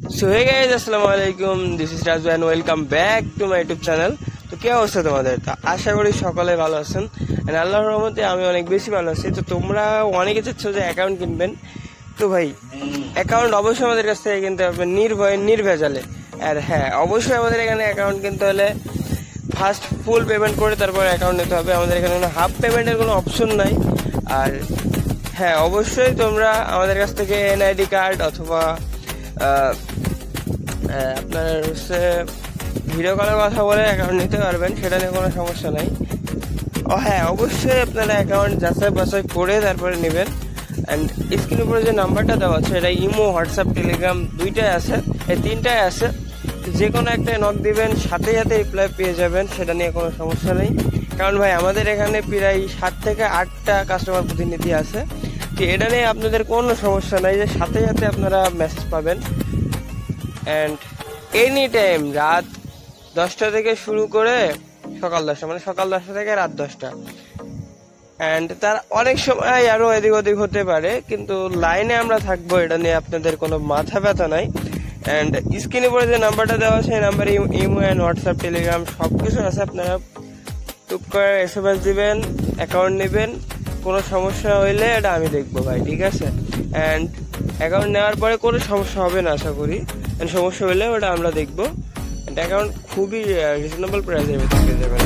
So hey guys, আসসালামু আলাইকুম। This is Raju and welcome back to my YouTube channel. তো কি অবস্থা তোমাদের? তো আশা করি সকলে ভালো আছেন এন্ড আল্লাহর রহমতে আমি অনেক বেশি ভালো আছি। তো তোমরা অনেকে চাচ্ছ যে অ্যাকাউন্ট কিনবেন, তো ভাই অ্যাকাউন্ট অবশ্যই আমাদের কাছ থেকে কিনতে হবে নির্ভয়ে নির্ভেজালে। আর হ্যাঁ, অবশ্যই আমাদের এখানে অ্যাকাউন্ট কিনতে হলে ফার্স্ট ফুল পেমেন্ট করে তারপর অ্যাকাউন্ট নিতে হবে। আমাদের এখানে কোনো হাফ পেমেন্টের কোনো অপশন নাই। আর হ্যাঁ, অবশ্যই তোমরা আমাদের কাছ থেকে এনআইডি কার্ড অথবা আপনার হচ্ছে ভিডিও কলের কথা বলে অ্যাকাউন্ট নিতে পারবেন, সেটা নিয়ে কোনো সমস্যা নাই। ও হ্যাঁ, অবশ্যই আপনারা অ্যাকাউন্ট যাচাই বাছাই করে তারপরে নেবেন। অ্যান্ড স্ক্রিনের উপরে যে নাম্বারটা দেওয়া আছে এটা ইমো, হোয়াটসঅ্যাপ, টেলিগ্রাম দুইটাই আছে, এই তিনটাই আছে। যে কোনো একটা নক দিবেন, সাথে সাথে রিপ্লাই পেয়ে যাবেন, সেটা নিয়ে কোনো সমস্যা নেই। কারণ ভাই আমাদের এখানে প্রায় 7 থেকে 8টা কাস্টমার প্রতিনিধি আছে, তো এটা নিয়ে আপনাদের কোনো সমস্যা নাই যে সাথে সাথে আপনারা মেসেজ পাবেন। অ্যান্ড এনি টাইম রাত 10টা থেকে শুরু করে সকাল 10টা, মানে সকাল 10টা থেকে রাত 10টা। অ্যান্ড তার অনেক সময় আরো এদিক ওদিক হতে পারে, কিন্তু লাইনে আমরা থাকবো, এটা নিয়ে আপনাদের কোনো মাথা ব্যথা নাই। অ্যান্ড স্ক্রিনে পরে যে নাম্বারটা দেওয়া আছে এই নাম্বারে ইমো অ্যান্ড হোয়াটসঅ্যাপ, টেলিগ্রাম সব কিছু আছে। আপনারা টুক করে এসএমএস দিবেন, অ্যাকাউন্ট নেবেন। কোনো সমস্যা হইলে এটা আমি দেখবো ভাই, ঠিক আছে? অ্যান্ড অ্যাকাউন্ট নেওয়ার পরে কোনো সমস্যা হবে না আশা করি। অ্যান্ড সমস্যা হলে ওটা আমরা দেখবো। অ্যাকাউন্ট খুবই রিজনেবল প্রাইসের ভিতরে পেয়ে যাবেন।